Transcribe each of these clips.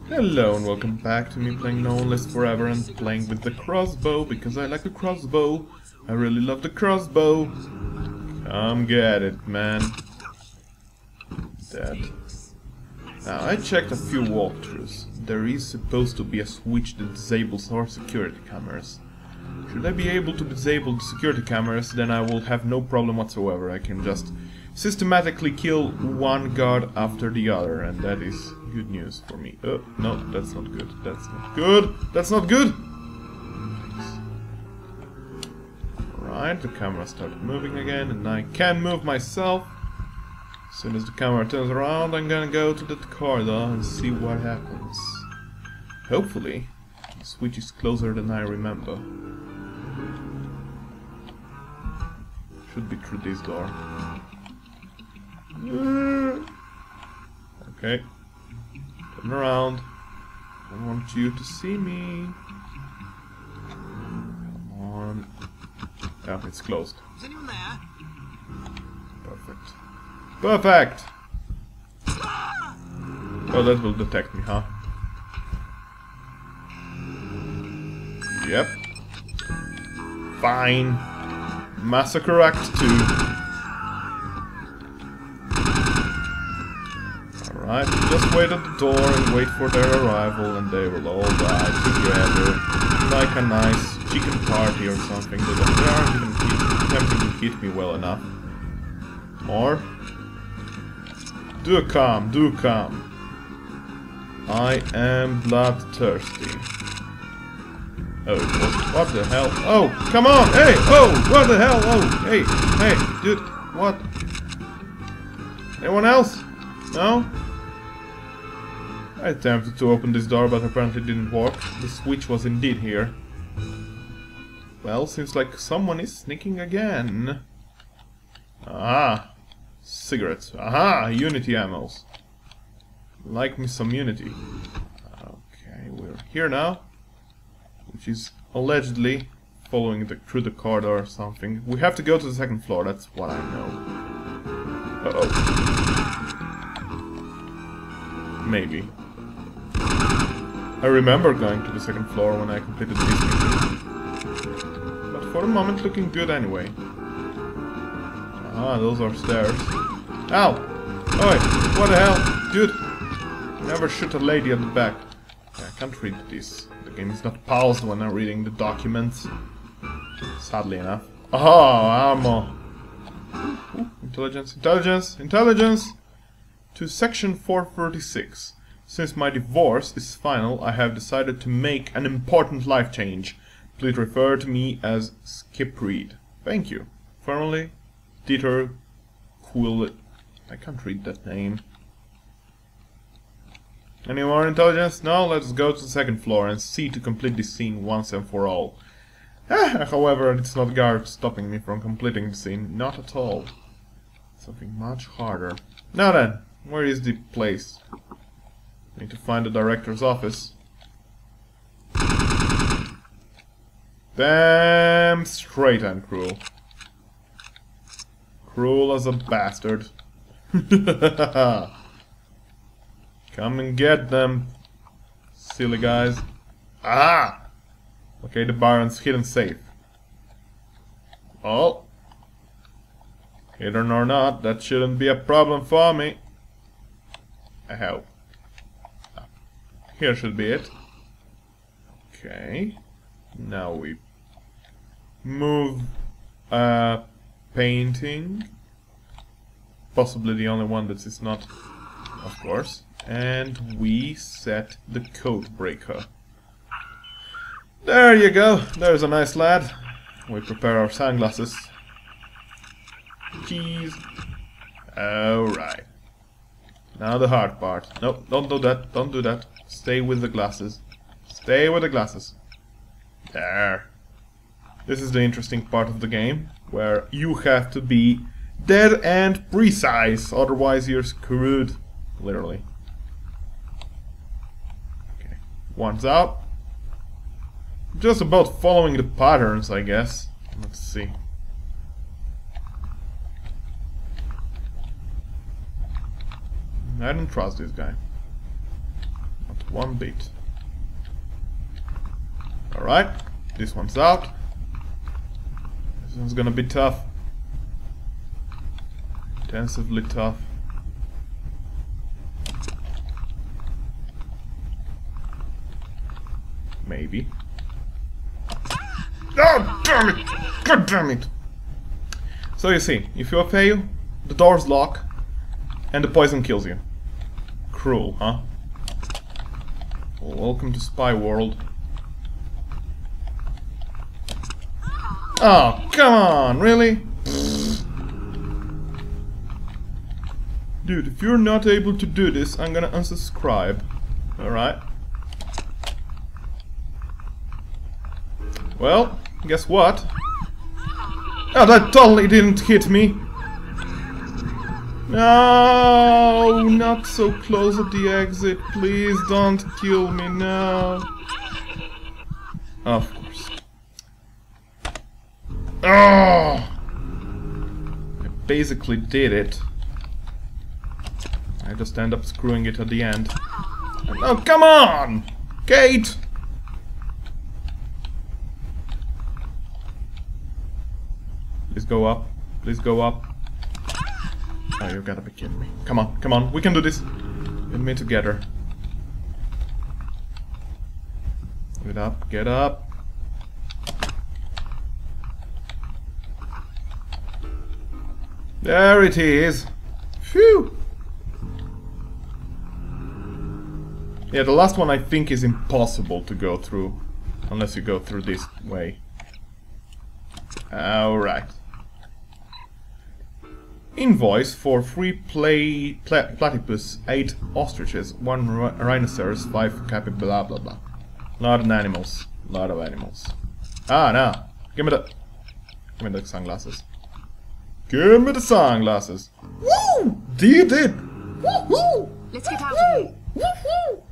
Hello and welcome back to me playing NOLF forever and playing with the crossbow because I like a crossbow. I really love the crossbow. Come get it, man. Dead. Now I checked a few walkthroughs. There is supposed to be a switch that disables our security cameras. Should I be able to disable the security cameras, then I will have no problem whatsoever. I can just systematically kill one guard after the other, and that is good news for me. Oh, no, that's not good. That's not good. That's not good! Alright, the camera started moving again, and I can move myself. As soon as the camera turns around, I'm gonna go to that corridor and see what happens. Hopefully, the switch is closer than I remember. Should be through this door. Okay. Turn around. I want you to see me. Come on. Oh, it's closed. Is anyone there? Perfect. Perfect! Oh, that will detect me, huh? Yep. Fine. Massacre Act 2. Alright, just wait at the door and wait for their arrival and they will all die together. Like a nice chicken party or something. They aren't even attempting to hit me well enough. More? Do come, do come. I am bloodthirsty. Oh, it was, what the hell? Oh, come on! Hey! Oh, what the hell? Oh, hey, hey, dude, what? Anyone else? No? I attempted to open this door, but apparently didn't work. The switch was indeed here. Well, seems like someone is sneaking again. Aha! Cigarettes. Aha! Unity ammos. Like me some Unity. Okay, we're here now. Which is allegedly following through the corridor or something. We have to go to the second floor, that's what I know. Uh-oh. Maybe. I remember going to the second floor when I completed this mission. But for the moment, looking good anyway. Ah, those are stairs. Ow! Oi! What the hell? Dude! Never shoot a lady at the back. I can't read this. The game is not paused when I'm reading the documents. Sadly enough. Aha! Ammo! Ooh, intelligence, intelligence, intelligence! To section 436. Since my divorce is final, I have decided to make an important life change. Please refer to me as Skip Reed. Thank you. Firmly, Dieter Cool. I can't read that name. Any more intelligence? No, let's go to the second floor and see to complete this scene once and for all. However, it's not guards stopping me from completing the scene. Not at all. Something much harder. Now then, where is the place? Need to find the director's office. Damn straight I'm cruel. Cruel as a bastard. Come and get them, silly guys. Ah! Okay, the Baron's hidden safe. Well, hidden or not, that shouldn't be a problem for me. I hope. Here should be it. Okay. Now we move a painting. Possibly the only one that is not, of course. And we set the code breaker. There you go. There's a nice lad. We prepare our sunglasses. Cheese. Alright. Now the hard part. Nope, don't do that. Don't do that. Stay with the glasses. Stay with the glasses. There. This is the interesting part of the game, where you have to be dead and precise, otherwise you're screwed. Literally. Okay. One's out. Just about following the patterns, I guess. Let's see. I don't trust this guy. Not one bit. Alright, this one's out. This one's gonna be tough. Intensively tough. Maybe. Oh, damn it! God damn it! So you see, if you fail, the doors lock, and the poison kills you. Cruel, huh? Well, welcome to Spy World. Oh, come on, really? Dude, if you're not able to do this, I'm gonna unsubscribe. Alright? Well, guess what? Oh, that totally didn't hit me! No, not so close at the exit. Please don't kill me now. Of course. Oh! I basically did it. I just end up screwing it at the end. Oh, come on! Cate! Please go up. Please go up. Oh, you gotta be kidding me. Come on, come on. We can do this. You and me together. Get up, get up. There it is. Phew! Yeah, the last one I think is impossible to go through. Unless you go through this way. Alright. Invoice for 3 platypus, 8 ostriches, 1 rhinoceros, 5 capybara, blah blah blah. Lot of animals. Lot of animals. Ah, now. Give me the sunglasses. Give me the sunglasses. Woo! Did it! Woohoo! Let's get out of here. Woohoo!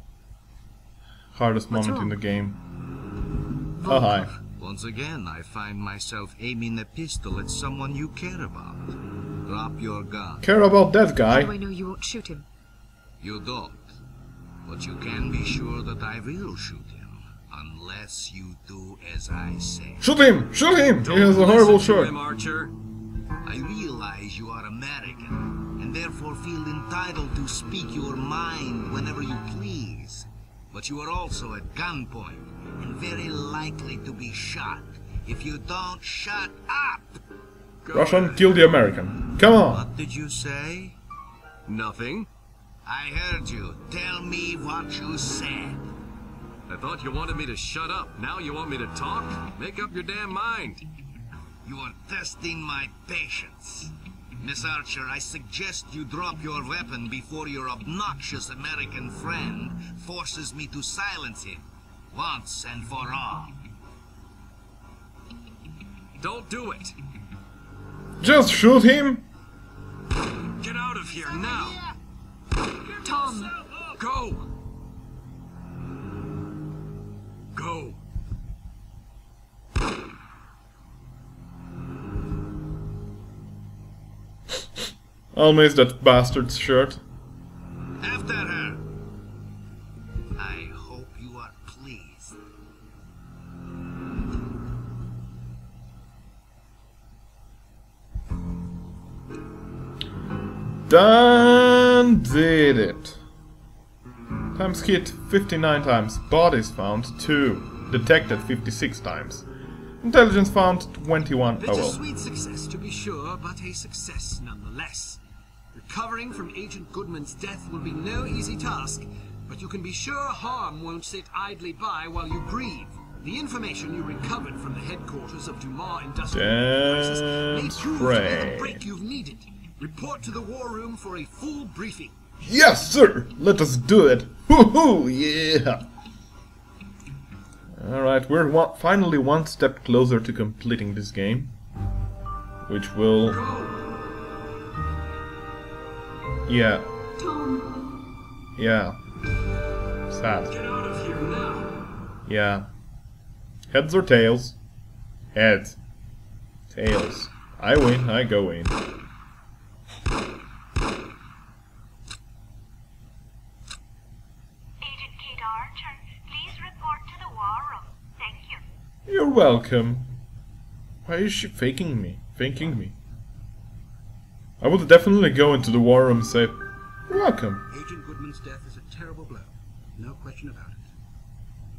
Hardest moment in the game. Oh, hi. Once again, I find myself aiming a pistol at someone you care about. Drop your gun. Care about that guy? How do I know you won't shoot him? You don't. But you can be sure that I will shoot him. Unless you do as I say. Shoot him! Shoot him! He has a horrible shirt. Archer. I realize you are American, and therefore feel entitled to speak your mind whenever you please. But you are also at gunpoint, and very likely to be shot if you don't shut up! Russian, kill the American. Come on! What did you say? Nothing. I heard you. Tell me what you said. I thought you wanted me to shut up. Now you want me to talk? Make up your damn mind. You are testing my patience. Miss Archer, I suggest you drop your weapon before your obnoxious American friend forces me to silence him, once and for all. Don't do it. Just shoot him! Get out of here now. Tom! Go. Go. I'll miss that bastard's shirt. After her. I hope you are pleased. Done did it. Times hit 59 times. Bodies found 2. Detected 56 times. Intelligence found 21. Oh well. Bittersweet success to be sure, but a success nonetheless. Recovering from Agent Goodman's death will be no easy task, but you can be sure H.A.R.M won't sit idly by while you grieve. The information you recovered from the headquarters of Dumas Industrial Enterprises may prove to be the break you've needed. Report to the war room for a full briefing. Yes, sir! Let us do it! Woohoo! Yeah! Alright, we're finally one step closer to completing this game. Which will... Yeah. Yeah. Sad. Get out of here now. Yeah. Heads or tails? Heads. Tails. I win, I go in. Agent Cate Archer. Please report to the war room. Thank you. You're welcome. Why is she faking me? Thanking me? I would definitely go into the war room and say, "You're welcome." Agent Goodman's death is a terrible blow. No question about it.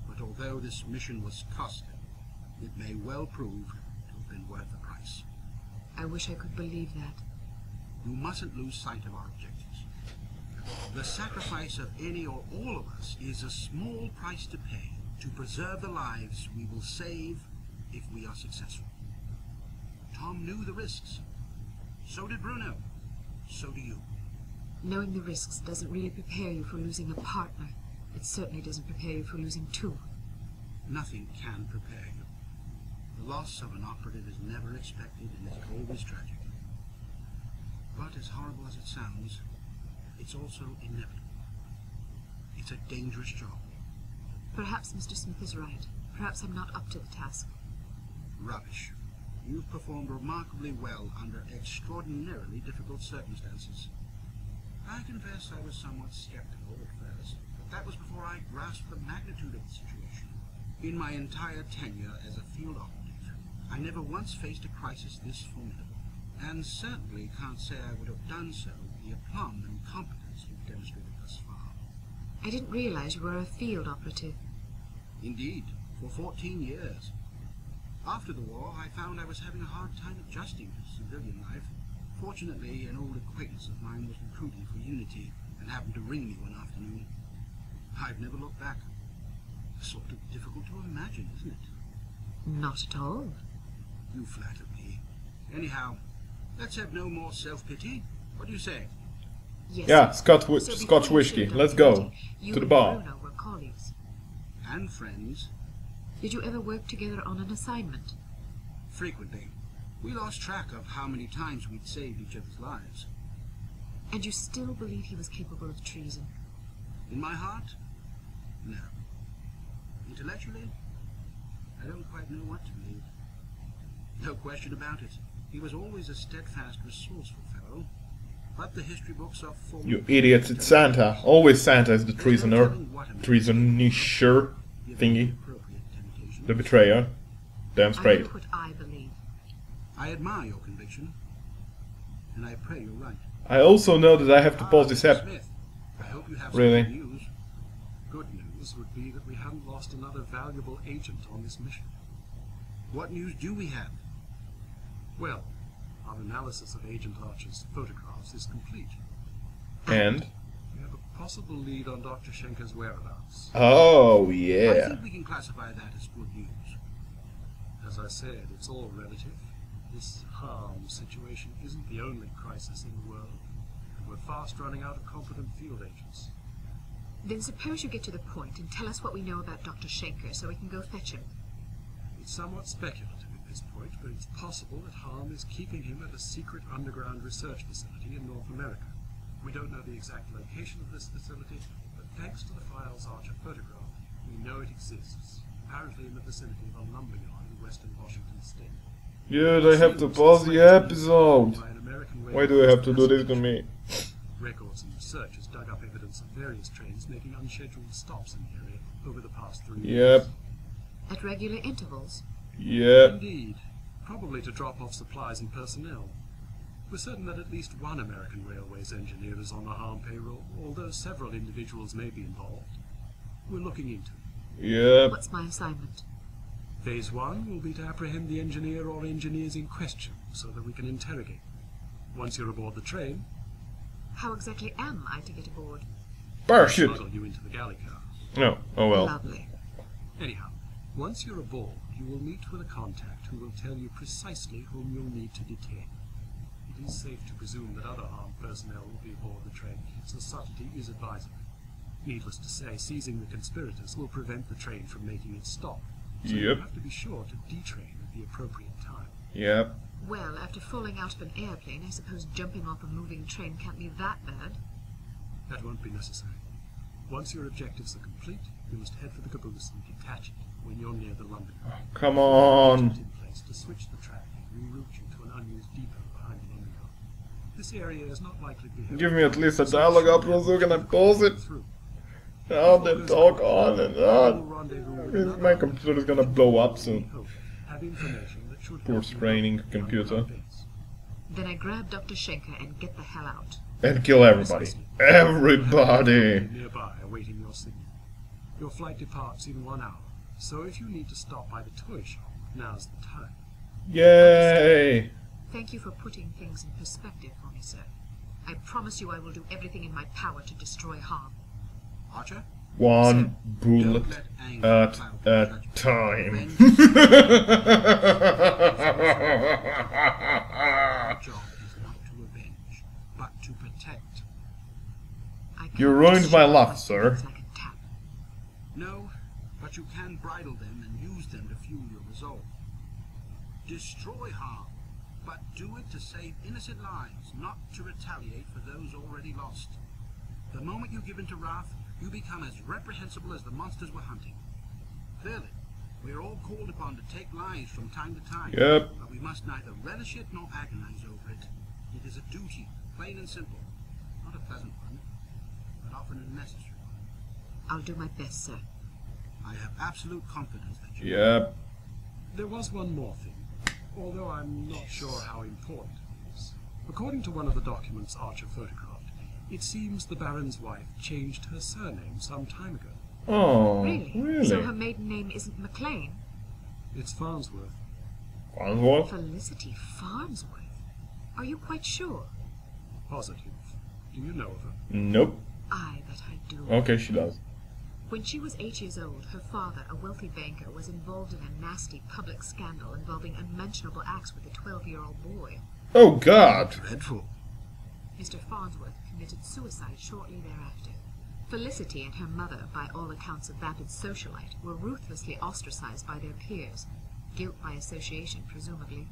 But although this mission was costly, it may well prove to have been worth the price. I wish I could believe that. You mustn't lose sight of our objectives. The sacrifice of any or all of us is a small price to pay to preserve the lives we will save if we are successful. Tom knew the risks. So did Bruno. So do you. Knowing the risks doesn't really prepare you for losing a partner. It certainly doesn't prepare you for losing two. Nothing can prepare you. The loss of an operative is never expected and is always tragic. But as horrible as it sounds, it's also inevitable. It's a dangerous job. Perhaps Mr. Smith is right. Perhaps I'm not up to the task. Rubbish. You've performed remarkably well under extraordinarily difficult circumstances. I confess I was somewhat skeptical at first, but that was before I grasped the magnitude of the situation. In my entire tenure as a field operative, I never once faced a crisis this formidable, and certainly can't say I would have done so with the aplomb and competence you've demonstrated thus far. I didn't realize you were a field operative. Indeed, for 14 years. After the war, I found I was having a hard time adjusting to civilian life. Fortunately, an old acquaintance of mine was recruiting for Unity and happened to ring me one afternoon. I've never looked back. Sort of difficult to imagine, isn't it? Not at all. You flatter me. Anyhow, let's have no more self-pity. What do you say? Yes. Yeah, So Scotch before you whiskey. joined Let's Unity, go you to the and bar. Bruno were colleagues. And friends. Did you ever work together on an assignment? Frequently. We lost track of how many times we'd saved each other's lives. And you still believe he was capable of treason? In my heart? No. Intellectually? I don't quite know what to believe. No question about it. He was always a steadfast, resourceful fellow. But the history books are full. You idiots, it's Santa. Always Santa is the treasoner. Treasonisher thingy. The betrayer. Damn I straight. know what I believe. I admire your conviction. And I pray you're right. I also know that I have to pause this app. Smith, I hope you have Really? some good news. Good news would be that we haven't lost another valuable agent on this mission. What news do we have? Well, our analysis of Agent Archer's photographs is complete. And? We have a possible lead on Dr. Schenker's whereabouts. Oh, I yeah. think we can classify that as good news. As I said, it's all relative. This H.A.R.M situation isn't the only crisis in the world, and we're fast running out of competent field agents. Then suppose you get to the point and tell us what we know about Dr. Schenker so we can go fetch him. It's somewhat speculative at this point, but it's possible that H.A.R.M is keeping him at a secret underground research facility in North America. We don't know the exact location of this facility, but thanks to the files Archer photographed, we know it exists, apparently in the vicinity of a lumberyard in western Washington state. Yeah, they have to pause the episode. Why do they have to do this to me? Records and researchers dug up evidence of various trains making unscheduled stops in the area over the past 3 years. Yep. At regular intervals? Yep. Indeed. Probably to drop off supplies and personnel. We're certain that at least one American Railways engineer is on the H.A.R.M payroll, although several individuals may be involved. We're looking into it. Yep. What's my assignment? Phase 1 will be to apprehend the engineer or engineers in question, so that we can interrogate them. Once you're aboard the train, How exactly am I to get aboard? Parachute. smuggle you into the galley car. No. Oh well. Lovely. Anyhow, once you're aboard, you will meet with a contact who will tell you precisely whom you'll need to detain. It is safe to presume that other H.A.R.M personnel will be aboard the train, so subtlety is advisable. Needless to say, seizing the conspirators will prevent the train from making its stop. So you Yep. have to be sure to detrain at the appropriate time. Yep. Well, after falling out of an airplane, I suppose jumping off a moving train can't be that bad. That won't be necessary. Once your objectives are complete, you must head for the caboose and detach it when you're near the lumberyard. Come on. In place to switch the track and reroute you to an unused depot behind the lumberyard. This area is not likely to be. Give me at least a dialogue outro so can I pause it? Through. Oh, they talk on and on. Rendezvous with another My computer is gonna blow up soon. hope have information that should Poor help you straining locate computer. the base. Then I grab Dr. Schenker and get the hell out. And kill everybody. Everybody! Nearby, awaiting your signal. Your flight departs in 1 hour, so if you need to stop by the toy shop, now's the time. Yay! Thank you for putting things in perspective for me, sir. I promise you I will do everything in my power to destroy H.A.R.M. Archer? One bullet Don't let anger at cloud a your judgment. time. Revenge Your job is not to avenge, but to protect. I You cannot ruined just my shut luck, my sir. feelings like a tap. No, but you can bridle them and use them to fuel your resolve. Destroy harm, but do it to save innocent lives, not to retaliate for those already lost. The moment you give in to wrath, you become as reprehensible as the monsters we're hunting. Clearly, we are all called upon to take lives from time to time. Yep. But we must neither relish it nor agonize over it. It is a duty, plain and simple. Not a pleasant one, but often a necessary one. I'll do my best, sir. I have absolute confidence that you Yep. There was one more thing, although I'm not sure how important it is. According to one of the documents Archer photographed, it seems the Baron's wife changed her surname some time ago. Oh, Really? really? So her maiden name isn't McLean? It's Farnsworth. Farnsworth? Felicity Farnsworth? Are you quite sure? Positive. Do you know of her? Nope. Aye, that I do. Okay, she does. When she was 8 years old, her father, a wealthy banker, was involved in a nasty public scandal involving unmentionable acts with a 12-year-old boy. Oh God! dreadful. Mr. Farnsworth committed suicide shortly thereafter. Felicity and her mother, by all accounts a vapid socialite, were ruthlessly ostracized by their peers. Guilt by association, presumably.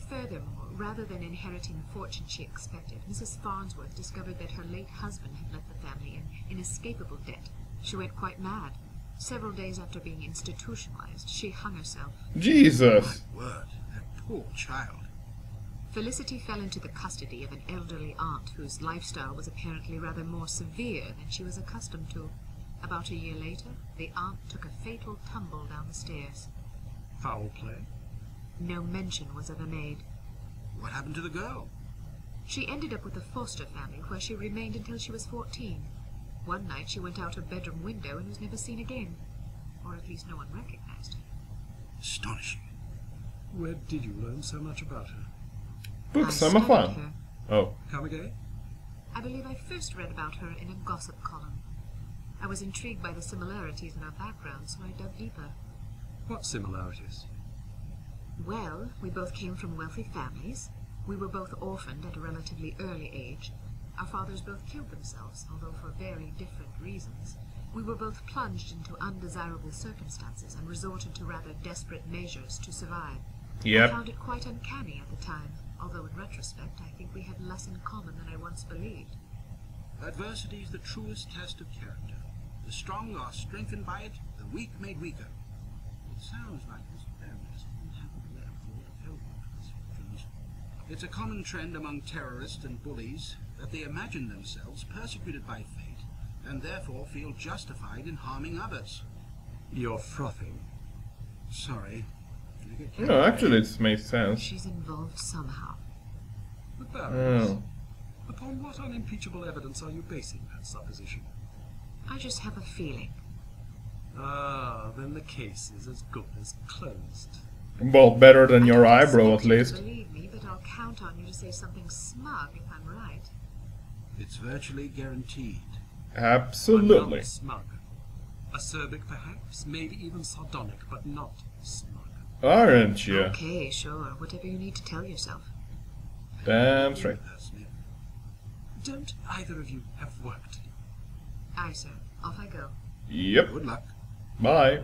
Furthermore, rather than inheriting the fortune she expected, Mrs. Farnsworth discovered that her late husband had left the family in inescapable debt. She went quite mad. Several days after being institutionalized, she hung herself. Jesus! Word, that poor child. Felicity fell into the custody of an elderly aunt whose lifestyle was apparently rather more severe than she was accustomed to. About a year later, the aunt took a fatal tumble down the stairs. Foul play? No mention was ever made. What happened to the girl? She ended up with a foster family where she remained until she was 14. One night she went out her bedroom window and was never seen again. Or at least no one recognized her. Astonishing. Where did you learn so much about her? Books, I I'm a studied fan. her. Oh. Come again? I believe I first read about her in a gossip column. I was intrigued by the similarities in our backgrounds, so I dug deeper. What similarities? Well, we both came from wealthy families. We were both orphaned at a relatively early age. Our fathers both killed themselves, although for very different reasons. We were both plunged into undesirable circumstances and resorted to rather desperate measures to survive. I Yep. found it quite uncanny at the time, although in retrospect I think we had less in common than I once believed. Adversity is the truest test of character. The strong are strengthened by it, the weak made weaker. It sounds like this Baroness didn't have a wherewithal to cope with misfortunes. It's a common trend among terrorists and bullies that they imagine themselves persecuted by fate and therefore feel justified in harming others. You're frothing. Sorry. I get No, actually, it makes sense. She's involved somehow. The Baroness? Oh. Upon what unimpeachable evidence are you basing that supposition? I just have a feeling. Ah, then the case is as good as closed. Well, better than I your don't eyebrow, expect at you to least. Believe me, but I'll count on you to say something smug if I'm right. It's virtually guaranteed. Absolutely. Not smug. Acerbic, perhaps, maybe even sardonic, but not smug. Aren't you? Okay, sure. Whatever you need to tell yourself. Damn straight. Smith. Don't either of you have work to do? Aye, sir. Off I go. Yep. Good luck. Bye.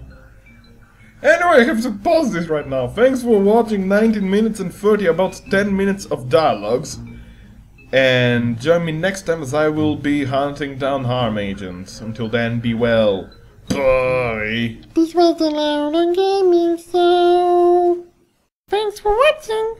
Anyway, I have to pause this right now. Thanks for watching 19 minutes and 30, about 10 minutes of dialogues. And join me next time as I will be hunting down H.A.R.M agents. Until then, be well. Bye. This was the Louder Gaming Show. Thanks for watching.